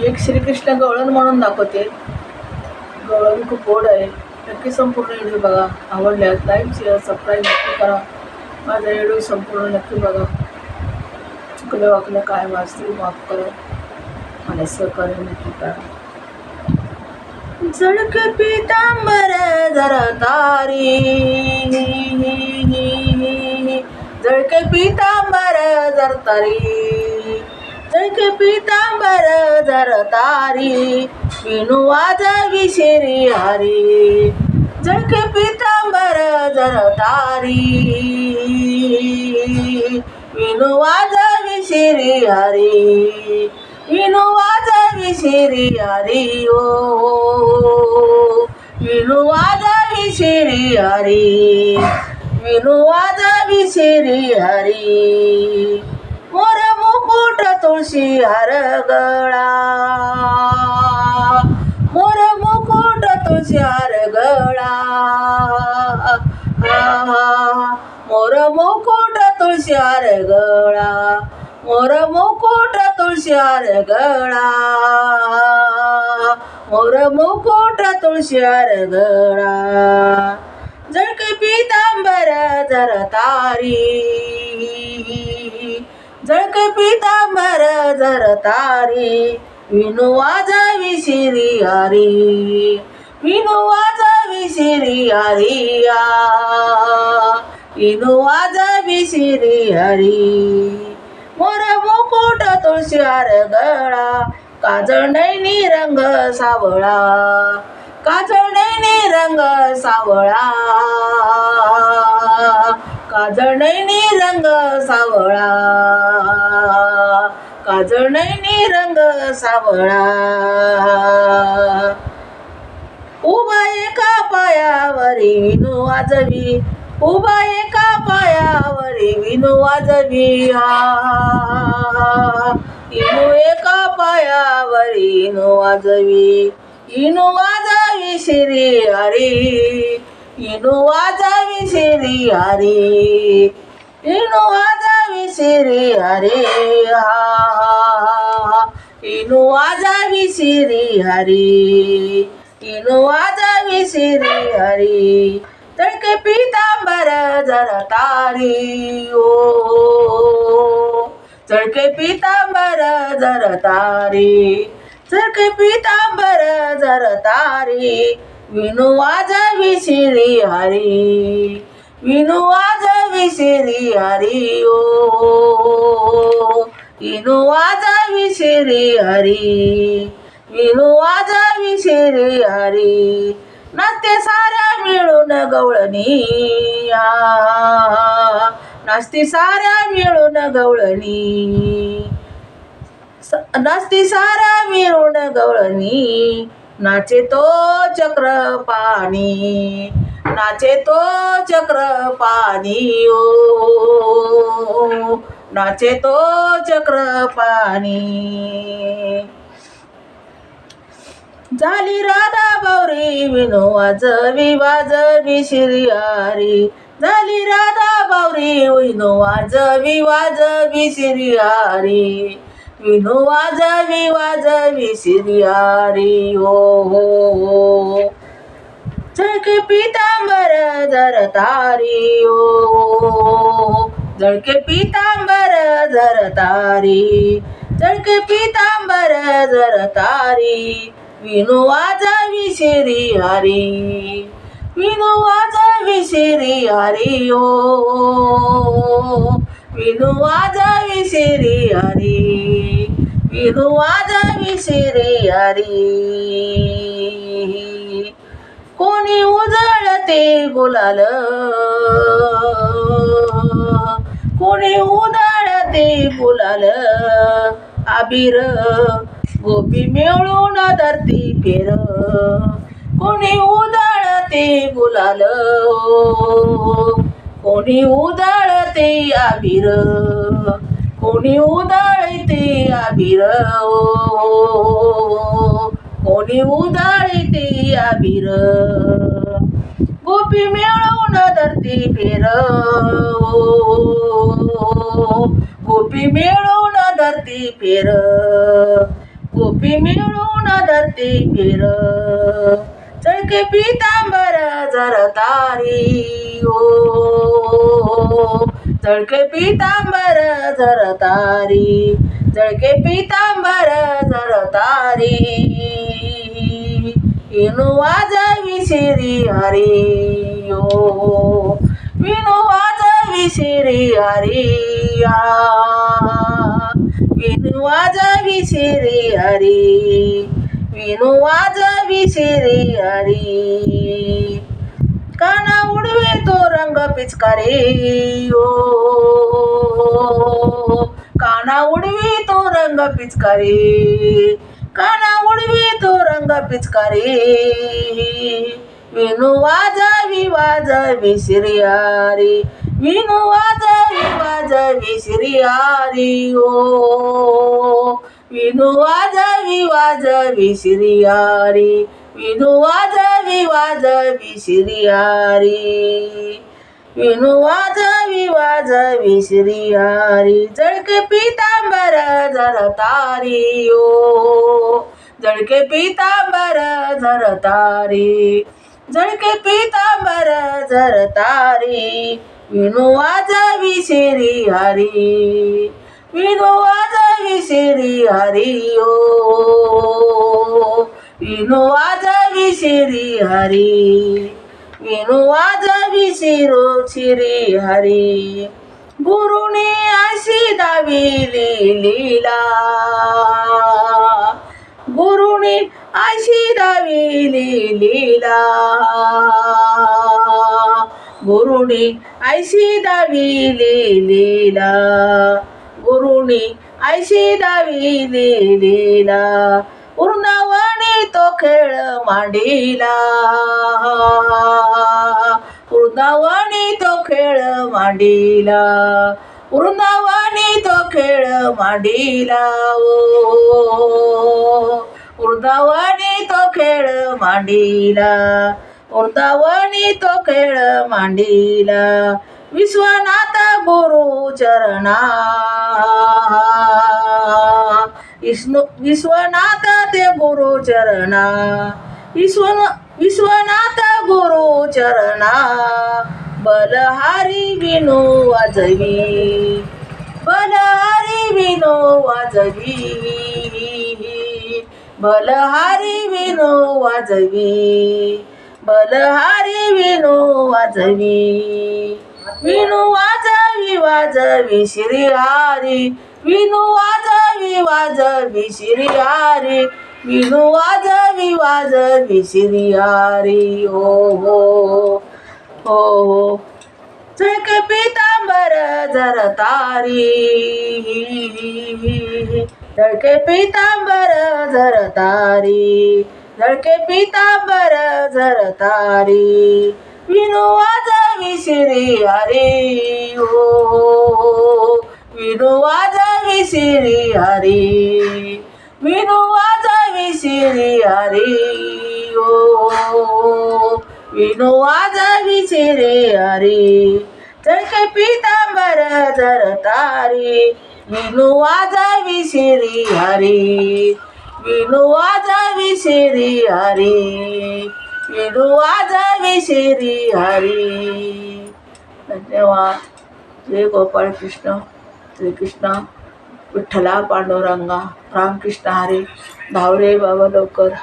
एक श्रीकृष्ण गवळण म्हणून दाखवते. गवळण खूप गोड आहे. नक्की संपूर्ण व्हिडिओ बघा. आवडल्यास लाईक शेअर सबस्क्राईब नक्की करा. माझा व्हिडिओ संपूर्ण नक्की बघा. चुकलं वाकलं काय वाचते माफ करा. मला सहकार्य नक्की करा. झळके पीतांबर जरा तारी, झळके पीतांबर जर तारी, झळके पीतांबर जर तारी, विणू वाजवी शिरी हारी. झळके पीतांबर जर तारी, विणू वाजवी शिरी हारी, विणू वाजवी शिरी हारी ओ, विणू वाजवी शिरी हारी, विणू वाजवी शिरी हारी. मोर मुकुट तुळशी हार गळा, मोर मुकुट तुळशी हार गळा, मोर मुकुट तुळशी हार गळा, मोर मुकुट तुळशी हार गळा, मोर मुकुट तुळशी हार गळा. झळके पीतांबर जर तारी, झळके पीतांबर जर तारी, विणू वाजवी शिरी हारी, विणू वाजवी शिरी हारी, विणू वाजवी शिरी हारी. मोर मुकुट तुळशी हार गळा, काजळ नैनी रंग सावळा, काजळ नैनी रंग सावळा, काजळ नैनी रंग सावळा, काजळ नैनी रंग सावळा. उभा एका पायावरी विणू वाजवी, उभा एका पायावरी विणू वाजवी, विणू एका पायावरी विणू वाजवी, विणू वाजवी शिरी हारी, विणू वाजवी शिरी हारी, विणू वाजवी शिरी हारी, विणू वाजवी शिरी हारी, विणू वाजवी शिरी हारी. झळके पीतांबर जर तारी ओ, झळके पीतांबर जर तारी, झळके पीतांबर जर तारी, विणू वाजवी शिरी हारी, विणू वाजवी शिरी हारी ओ, विणू वाजवी शिरी हारी, विणू वाजवी शिरी हारी. नाचते साऱ्या मिळून गवळणी, नाचते साऱ्या मिळून गवळणी, नाचते साऱ्या मिळून गवळणी. नाचे तो चक्र पाणी, नाचे तो चक्र पाणी ओ, नाचे तो चक्र पाणी. झाली राधा बावरी विणू वाजवी वाजवी शिरी हारी, झाली राधा बावरी विणू वाजवी वाजवी शिरी हारी, विणू वाजवी वाजवी शिरी हारी हो, हो. झळके पीतांबर जर तारी ओ, झळके पीतांबर जर तारी, झळके पीतांबर जर तारी, विणू वाजवी शिरी हारी, विणू वाजवी शिरी हारी ओ, विणू वाजवी शिरी हारी, विणू वाजवी शिरी हारी. कोणी उधळते गुलाल, कोणी उधळते गुलाल, आबीर गोपी मिळून धरती फेर, कोणी उधळते गुलाल, कोणी उधळते आबीर, कोणी उधळते आबीर, कोणी उधळते आबीर. गोपी मिळून धरती फेर, गोपी मिळून धरती फेर, गोपी मिळून धरती फिर चळके पितांबर झरतारी ओ चळके पितांबर झरतारी चळके पितांबर झरतारी विणू वाजवी श्री हरी ओ विणू वाजवी श्री हरिया विणू वाजवी श्री हरी विणू वाजवी श्री हरी काना उडवे तो रंग पिचकारी ओ काना उडवी तो रंग पिचकारी काना उडवी तो रंग पिचकारी विणू वाजवी श्री हरी विणू वाजवी श्री हरी ओ विणू वाजवी श्री हरी विणू वाजवी श्री हरी विणू वाजवी श्री हरी जळके पितांबर झरतारी ओ जळके पितांबर झरतारी जळके पितांबर झरतारी विणू वाजवी श्री हरी विणू वाजवी श्री हरी ओ विणू वाजवी श्री हरी विणू वाजवी श्री हरी गुरुने अशी दाविली लीला गुरुने अशी दाविली लीला गुरुने अशी दाविली लीला गुरुने अशी दाविली लीला वृंदावनी तो खेळ मांडिला वृंदावनी तो खेळ मांडिला वृंदावनी तो खेळ मांडिला ओ वृंदावनी तो खेळ मांडिला वृंदावनी तो खेळ मांडिला विश्वनाथ गुरु चरणा विश्वनाथ ते गुरु चरणा विश्वनाथ गुरु चरणा बलहारी विणू वाजवी बलहारी विणू वाजवी बलहारी विणू वाजवी बलहारी विणू वाजवी विणू वाजवी श्री हरी विणू वाजवी श्री हरी विणू वाजवी श्री हरी हो हो हो चळके पितांबर झरतारी चळके पितांबर झरतारी चळके पितांबर झरतारी विणू वाजवी श्री हरी हो विणू वाजवी श्री हरी विणू वाजवी श्री हरी ओ विणू वाजवी श्री हरी चळके पितांबर झरतारी विणू वाजवी श्री हरी विणू वाजवी श्री हरी विणू वाजवी श्री हरी धन्यवाद जय गोपाळ कृष्ण श्री कृष्ण विठ्ठला पांडुरंगा रामकृष्ण हरी धाव रे बाबा लवकर